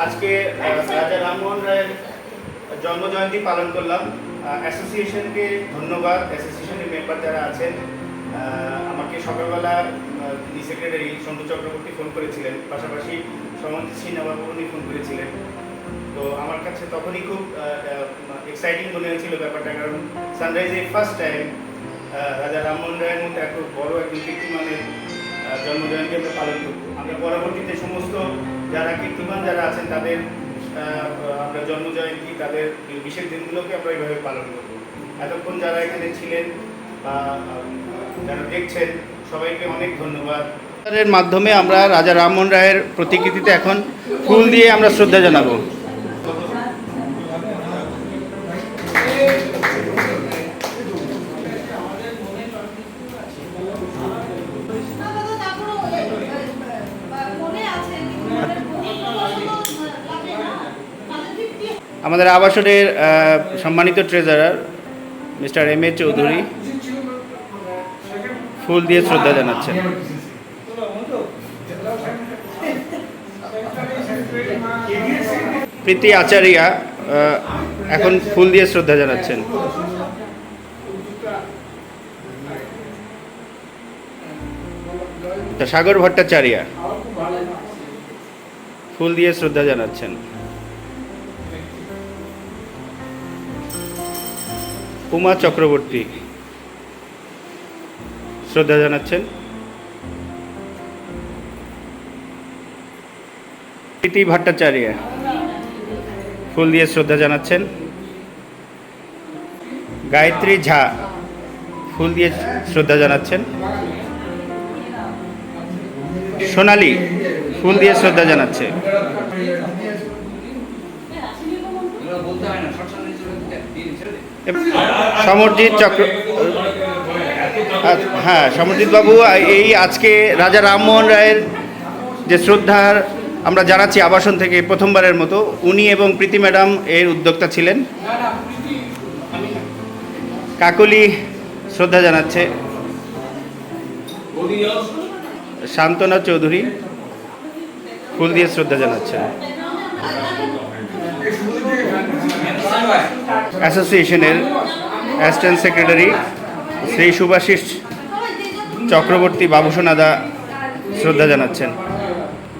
আজকে রাজা রামমোহন রায়ের জন্মজয়ন্তী পালন করলাম। অ্যাসোসিয়েশনকে ধন্যবাদ। অ্যাসোসিয়েশনের মেম্বার যারা আছেন, আমাকে সকালবেলা তিনি সেক্রেটারি সন্তু চক্রবর্তী ফোন করেছিলেন, পাশাপাশি সমাজী সিনহাবাবু উনি ফোন করেছিলেন। তো আমার কাছে তখনই খুব এক্সাইটিং মনে হয়েছিল ব্যাপারটা, কারণ সানরাইজে ফার্স্ট টাইম রাজা রামমোহন রায়ের মতো এত বড় একজন কীর্তিমানের জন্মজয়ন্তী আমরা পালন করব। আমরা পরবর্তীতে সমস্ত যারা কীর্তিমান যারা আছেন তাদের আমরা জন্মজয়ন্তী, তাদের বিশেষ দিনগুলোকে আমরা এইভাবে পালন করব। এতক্ষণ যারা এখানে ছিলেন বা যারা দেখছেন সবাইকে অনেক ধন্যবাদ। এর মাধ্যমে আমরা রাজা রামমোহন রায়ের প্রতিকৃতিতে এখন ফুল দিয়ে আমরা শ্রদ্ধা জানাবো। আমাদের আবাসনের সম্মানিত treasurer mister M A Chowdhury ফুল দিয়ে শ্রদ্ধা জানাচ্ছেন। প্রীতি আচারিয়া এখন ফুল দিয়ে শ্রদ্ধা জানাচ্ছেন। সাগর ভট্টাচার্য ফুল দিয়ে শ্রদ্ধা জানাচ্ছেন। উমা চক্রবর্তী শ্রদ্ধা জানাচ্ছেন। প্রীতি ভট্টাচার্য ফুল দিয়ে শ্রদ্ধা জানাচ্ছেন। গায়ত্রী ঝা ফুল দিয়ে শ্রদ্ধা জানাচ্ছেন। সোনালী ফুল দিয়ে শ্রদ্ধা জানাচ্ছে। সমরজিৎ সমরজিৎ বাবু এই আজকে রাজা রামমোহন রায়ের যে শ্রদ্ধার আমরা জানাচ্ছি আবাসন থেকে প্রথমবারের মতো, উনি এবং প্রীতি ম্যাডাম এর উদ্যোক্তা ছিলেন। কাকলি শ্রদ্ধা জানাচ্ছে। শান্তনা চৌধুরী ফুল দিয়ে শ্রদ্ধা জানাচ্ছে। অ্যাসোসিয়েশনের অ্যাসিস্ট্যান্ট সেক্রেটারি শ্রী সুভাষিস চক্রবর্তী বাবুসোনাদা শ্রদ্ধা জানাচ্ছেন।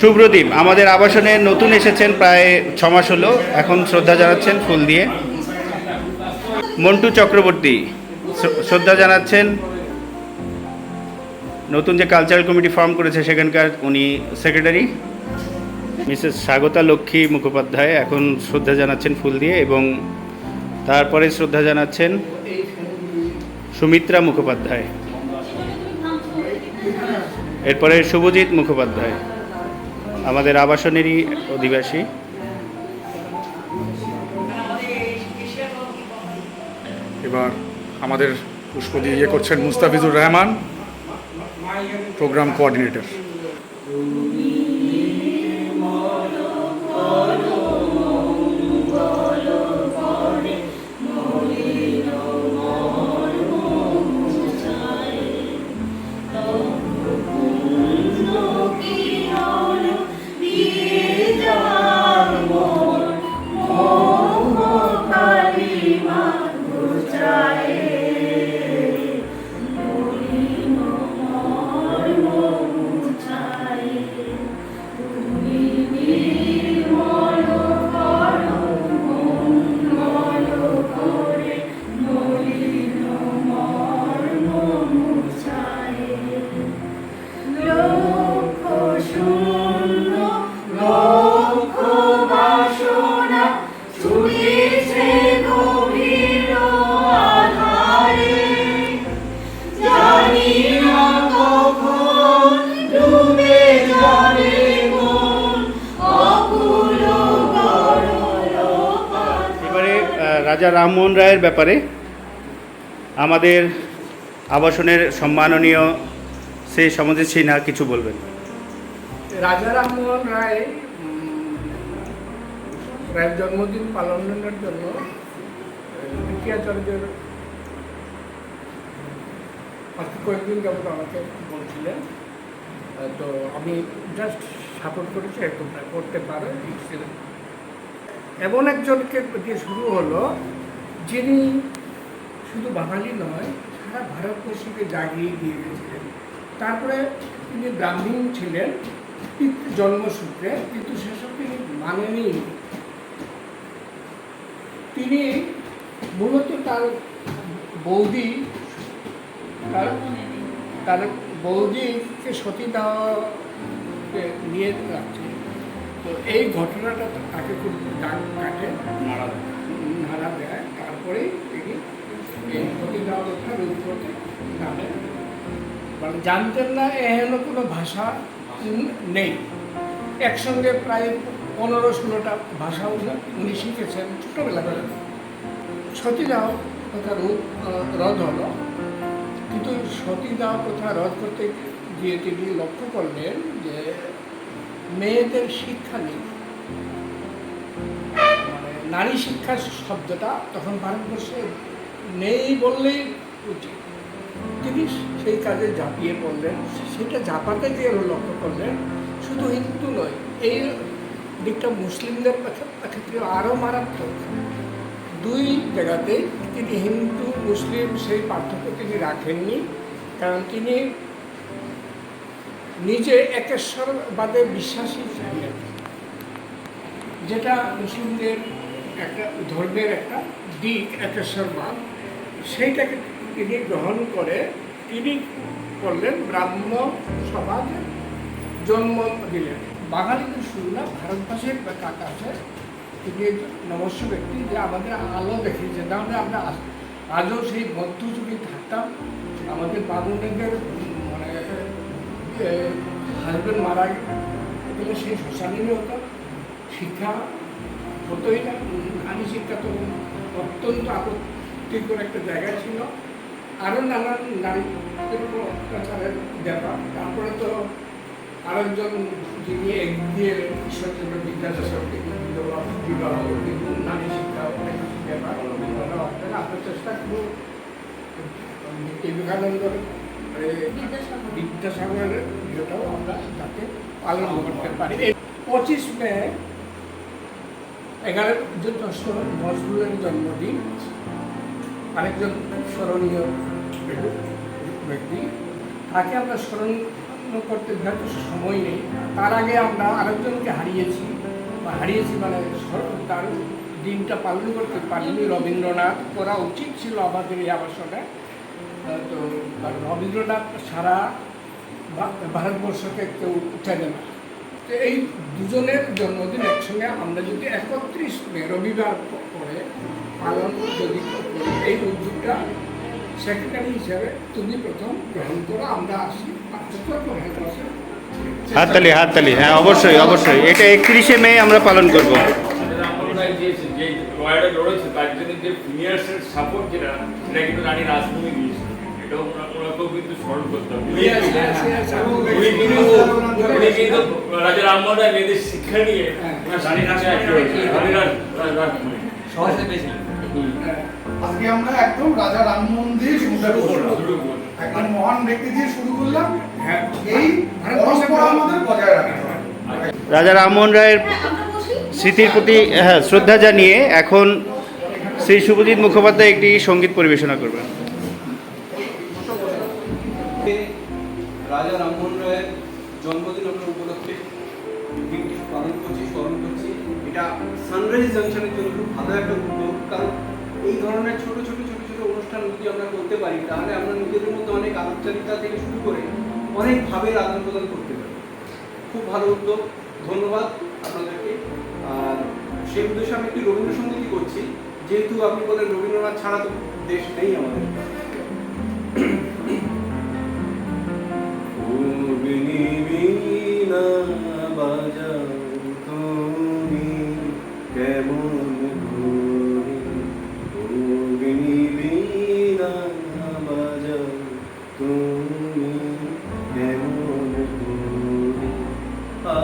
শুভ্রদীপ আমাদের আবাসনে নতুন এসেছেন, প্রায় 6 মাস হলো, এখন শ্রদ্ধা জানাচ্ছেন ফুল দিয়ে। মন্টু চক্রবর্তী শ্রদ্ধা জানাচ্ছেন। নতুন যে কালচারাল কমিটি ফর্ম করেছে সেখানকার উনি সেক্রেটারি। মিসেস স্বাগতা লক্ষ্মী মুখোপাধ্যায় এখন শ্রদ্ধা জানাচ্ছেন ফুল দিয়ে, এবং তারপরে শ্রদ্ধা জানাচ্ছেন সুমিত্রা মুখোপাধ্যায়, এরপরে শুভজিৎ মুখোপাধ্যায় আমাদের আবাসনেরই অধিবাসী। এবার আমাদের পুষ্প দিয়ে করছেন মুস্তাফিজুর রহমান, প্রোগ্রাম কোঅর্ডিনেটর। রাজা রামমোহন রায়ের ব্যাপারে আমাদের আবাসনের সম্মাননীয় শ্রী সমজিৎ সিনহা কিছু বলবেন। রাজা রামমোহন রায়ের জন্মদিন পালনের জন্য দ্বিতীয়াচার্যের আজকে কয়েকদিন যাবত আমাকে বলছিলেন, তো আমি জাস্ট সাপোর্ট করেছি, এরকম করতে পারে, ইটস এমন একজনকে দিয়ে শুরু হলো যিনি শুধু বাঙালি নয়, সারা ভারতবর্ষকে জাগিয়ে দিয়ে গেছিলেন। তারপরে তিনি ব্রাহ্মণ ছিলেন জন্মসূত্রে, কিন্তু সেসব তিনি মানেনি। তিনি মূলত তার বৌদি তার বৌদিকে সতী দেওয়াকে নিয়ে রাখছে। তো এই ঘটনাটা তাকে খুব দাগ কাটে, নাড়া দেয়। তারপরেই তিনি এই সতী দেওয়ার কথা রোধ করতে নামেন। মানে জানতেন না এহেন কোনো ভাষা নেই। একসঙ্গে প্রায় 15-16টা ভাষা উনি শিখেছেন ছোটোবেলা করে। সতীদাহ কথা রদ হলো, কিন্তু সতীদাহ কথা রদ করতে গিয়ে তিনি লক্ষ্য করলেন যে মেয়েদের শিক্ষা নেই। মানে নারী শিক্ষা শব্দটা তখন ভারতবর্ষে নেই বললেই উচিত। তিনি সেই কাজে ঝাঁপিয়ে পড়লেন। সেটা ঝাঁপাতে গিয়ে লক্ষ্য করলেন শুধু হিন্দু নয়, এই দিকটা মুসলিমদের ক্ষেত্রে আরও মারাত্মক। দুই জায়গাতেই তিনি হিন্দু মুসলিম সেই পার্থক্য তিনি রাখেননি, কারণ তিনি নিজে একেশ্বরবাদে বিশ্বাসী ছিলেন, যেটা মুসলিমদের একটা ধর্মের একটা দিক একেশ্বরবাদ। সেইটাকে তিনি গ্রহণ করে তিনি করলেন ব্রাহ্ম সমাজে জন্ম দিলেন। বাঙালিদের শুরু না, ভারতবাসীর কাছে তিনি একজন নমস্য ব্যক্তি যে আমাদের আলো দেখিয়েছে। তাহলে আমরা আজও সেই মধ্যযুগে থাকতাম, আমাদের বামুনদের মানে হাজব্যান্ড মারা গেলে সেই শ্মশানেই হতো, শিক্ষা হতোই না। নারী শিক্ষা তো অত্যন্ত আপত্তিকর একটা জায়গা ছিল। আরও নানান নারীদের উপর অত্যাচারের ব্যাপার। তারপরে তো আরেকজন যিনি এগিয়ে ঈশ্বরচন্দ্র বিদ্যাসাগরকে বিবাহ, কিন্তু নারী শিক্ষা অনেক ব্যাপার আপনার চেষ্টা করব। বিবেকানন্দর বিদ্যাসাগরের ইয়েটাও আমরা তাকে পালন করতে পারি। 25 মে 11 নজরুলের জন্মদিন। আরেকজন স্মরণীয় ব্যক্তি, তাকে আমরা স্মরণ করতে হয়তো সময় নেই। তার আগে আমরা আরেকজনকে হারিয়েছি মানে তার দিনটা পালন করতে পারিনি। রবীন্দ্রনাথ করা উচিত ছিল আমাদের এই আবাসনে। তো রবীন্দ্রনাথ সারা ভারতবর্ষকে কেউ চেনে না। তো এই দুজনের জন্মদিন একসঙ্গে আমরা যদি 31 মে রবিবার করে পালন যদি করি, এই উদ্যোগটা সেক্রেটারি হিসেবে তুমি প্রথম গ্রহণ করো। আমরা আসি হাততালি। হ্যাঁ, অবশ্যই অবশ্যই। এটা 31শে মে আমরা পালন করব। যে লড়াইটা লড়েছে তার জন্য যে ফিনিয়ার্সের সাপোর্ট যেটা সেটা কিন্তু রানী রাজভূমি দিয়েছে। এটাও ওনাকেও কিন্তু স্মরণ করতে হবে। উনি কিন্তু রাজা রামমোহন রায় মেয়েদের শিক্ষা নিয়ে রানী রাজভূমি সহজে পেয়েছি। আজকে আমরা একদম রাজা রামমোহন দিয়ে শুরু করলাম, একদম মহান ব্যক্তি দিয়ে শুরু করলাম। এই পরম্পরা আমাদের বজায় রাখতে হবে। রাজা রামমোহন রায়ের স্মৃতির প্রতি শ্রদ্ধা জানিয়ে এখন শ্রী শুভজিৎ মুখোপাধ্যায় একটি সঙ্গীত পরিবেশনা করবেন। রাজা রামমোহন রায়ের জন্মদিন আমরা উপলক্ষে দিনটি পালন করছি, স্মরণ করছি। এটা সানরাইজ জাংশনের জন্য খুব ভালো একটা উদ্যোগ, কারণ এই ধরনের ছোট ছোট অনুষ্ঠান যদি আমরা করতে পারি তাহলে আমরা নিজেদের মধ্যে অনেক আলোচনা থেকে শুরু করে অনেক ভাবের আদান প্রদান করতে পারি। খুব ভালো উদ্যোগ, ধন্যবাদ আপনাদেরকে। আর সেই উদ্দেশ্যে আমি একটি রবীন্দ্রসঙ্গীতই করছি, যেহেতু আপনি বলেন রবীন্দ্রনাথ ছাড়া তো দেশ নেই আমাদের।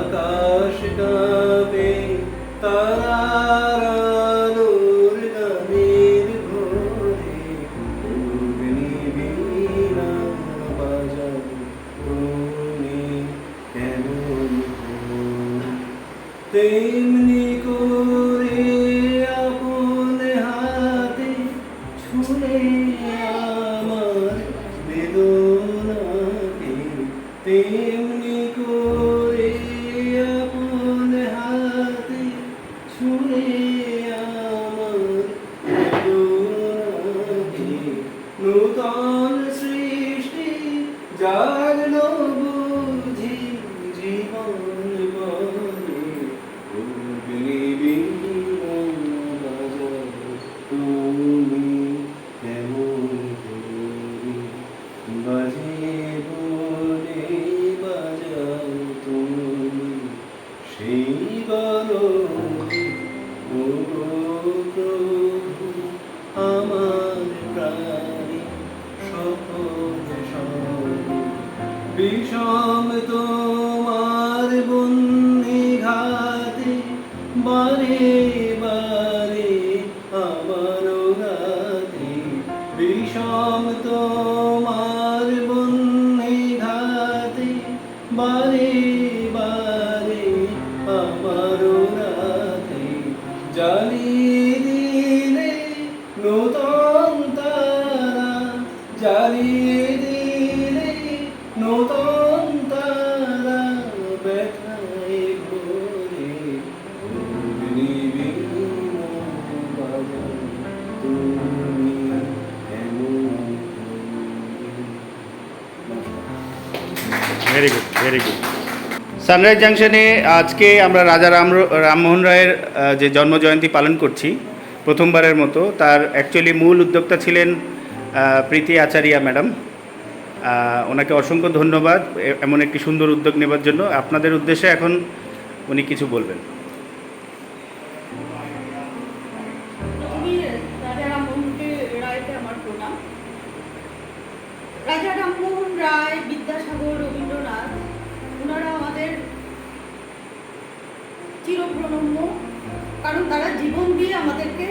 আকাশ গাবে তারার আলোর গানের ভোরে, অগ্নি বীণা বাজাও তুমি কেমন ভোরে। তেমনি করে বিষম তোমার বন্যে ঘাতে বারে বারে আমার রাতে বিষম তোমার বন্যে ঘাতে বারে বারে আমার রাতে জ্বালিয়ে দিলে নতুন তারা জ্বালিয়ে দিলে নতুন তারা ব্যথায় ভরে নিবিড় বাজার তুমি এমন very good, very good. Sunrise জাংশনে আজকে আমরা রাজা রামমোহন রায়ের যে জন্মজয়ন্তী পালন করছি প্রথমবারের মতো। তার অ্যাকচুয়ালি মূল উদ্যোক্তা ছিলেন প্রীতি আচারিয়া ম্যাডাম। ওনাকে অসংখ্য ধন্যবাদ এমন একটি সুন্দর উদ্যোগ নেবার জন্য। আপনাদের উদ্দেশ্যে এখন উনি কিছু বলবেন। প্রথমেই রাজা রামমোহন রায়কে আমার প্রণাম। রাজা রামমোহন রায়, বিদ্যাসাগর, রবীন্দ্রনাথ, ওনারা আমাদের চিরপ্রণম্য, কারণ তারা জীবন দিয়ে আমাদেরকে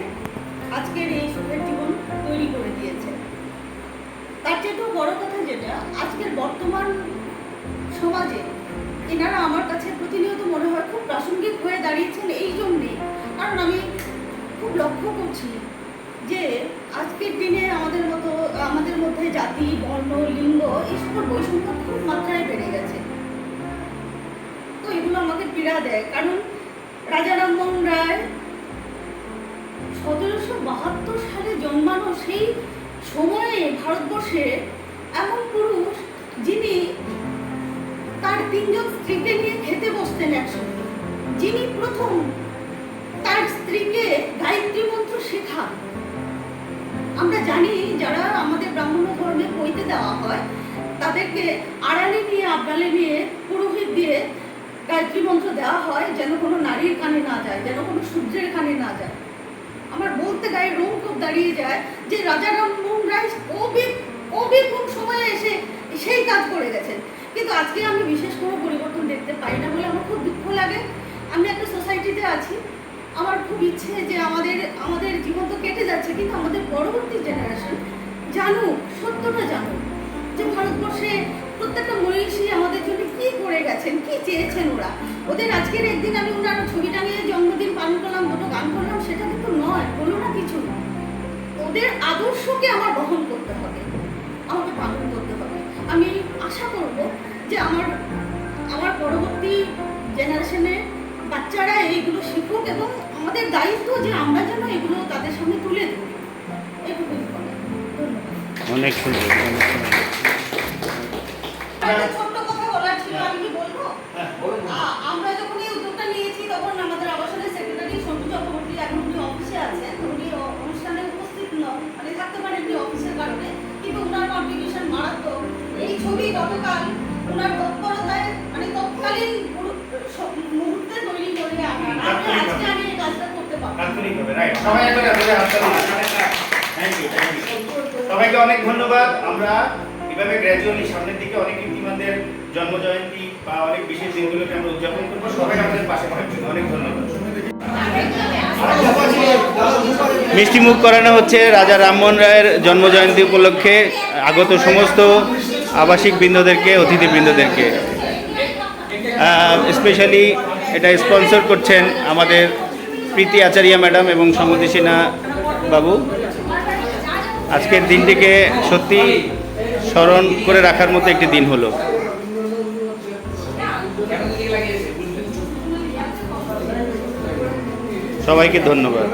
আজকের এই সুখের জীবন তৈরি করে দিয়েছে। তার চেয়েও বড় কথা যেটা, আজকের বর্তমান সমাজে এনারা আমার কাছে প্রতিনিয়ত মনে হয় খুব প্রাসঙ্গিক হয়ে দাঁড়িয়েছেন এই জন্যে, কারণ আমি খুব লক্ষ্য করছি যে আজকের দিনে আমাদের মধ্যে জাতি, বর্ণ, লিঙ্গ এইসবের বৈষম্য খুব মাত্রায় বেড়ে গেছে। তো এগুলো আমাকে পীড়া দেয়, কারণ রাজা রামমোহন রায় 1772 সালে জন্মানো, সেই সময়ে ভারতবর্ষে এমন পুরুষ যিনি তার 3 জন স্ত্রীকে নিয়ে খেতে বসতেন একসঙ্গে, যিনি প্রথম তার স্ত্রীকে গায়ত্রী মন্ত্র শেখান। আমরা জানি যারা আমাদের ব্রাহ্মণ ধর্মে পইতে দেওয়া হয় তাদেরকে আড়ালে নিয়ে আবডালে নিয়ে পুরোহিত দিয়ে গায়ত্রী মন্ত্র দেওয়া হয় যেন কোনো নারীর কানে না যায়, যেন কোনো শূদ্রের কানে না যায়। আমার বলতে গায়ে রোম খুব দাঁড়িয়ে যায় যে রাজা রামমোহন রায় কবে কোন সময়ে এসে সেই কাজ করে গেছেন, কিন্তু আজকে আমি বিশেষ কোনো পরিবর্তন দেখতে পাই না বলে আমার খুব দুঃখ লাগে। আমি একটা সোসাইটিতে আছি, আমার খুব ইচ্ছে যে আমাদের জীবন তো কেটে যাচ্ছে, কিন্তু আমাদের পরবর্তী জেনারেশন জানুক, সত্যটা জানুক যে ভারতবর্ষে প্রত্যেকটা মনীষী আমাদের জন্য কি করে গেছেন, কি চেয়েছেন ওরা। ওদের আজকের একদিন আমি ওনার ছবিটা নিয়ে জন্মদিন পালন করলাম, দুটো গান করলাম, সেটা কিন্তু নয়, কোনো না কিছু। ওদের আদর্শকে আমার বহন করতে হবে, আমাকে পালন করতে হবে। আমি আশা করব যে আমার পরবর্তী জেনারেশনে বাচ্চারা এইগুলো শিখুক, এবং আমাদের দায়িত্ব যে আমরা যেন এগুলো তাদের সামনে তুলে ধরি। এটুকুই বলা। ধন্যবাদ। অনেক সুন্দর, অনেক সুন্দর। একটা ছোট্ট কথা বলার ছিল, আমি কি বলবো? আমরা যখন এই উদ্যোগটা নিয়েছি তখন আমাদের আবাসনের সেক্রেটারি সন্তু চক্রবর্তী, এখন উনি অফিসে আছেন, উনি অনুষ্ঠানে উপস্থিত নন, মানে থাকতে পারেননি অফিসের কারণে, কিন্তু ওনার কন্ট্রিবিউশন মারাত্মক। এই ছবি গতকাল ওনার তৎপরতায়, মানে তৎকালীন মুহূর্তে তৈরি করে আজকে আমি এই কাজটা করতে পারবো। সবাইকে অনেক ধন্যবাদ। আমরা এভাবে গ্র্যাজুয়ালি সামনের দিকে অনেক কীর্তিমানদের জন্মজয়ন্তী বা অনেক বিশেষ দিনগুলোকে আমরা উদযাপন করবো। সবাই আমাদের পাশে থাকবেন। অনেক ধন্যবাদ। মিষ্টি মুখ করানো হচ্ছে রাজা রামমোহন রায়ের জন্মজয়ন্তী উপলক্ষে আগত সমস্ত আবাসিক বৃন্দদেরকে, অতিথিবৃন্দদেরকে। স্পেশালি এটা স্পন্সর করছেন আমাদের প্রীতি আচারিয়া ম্যাডাম এবং সমুদ্রী সিনহা বাবু। আজকের দিনটিকে সত্যি স্মরণ করে রাখার মতো একটি দিন হলো। সবাইকে ধন্যবাদ।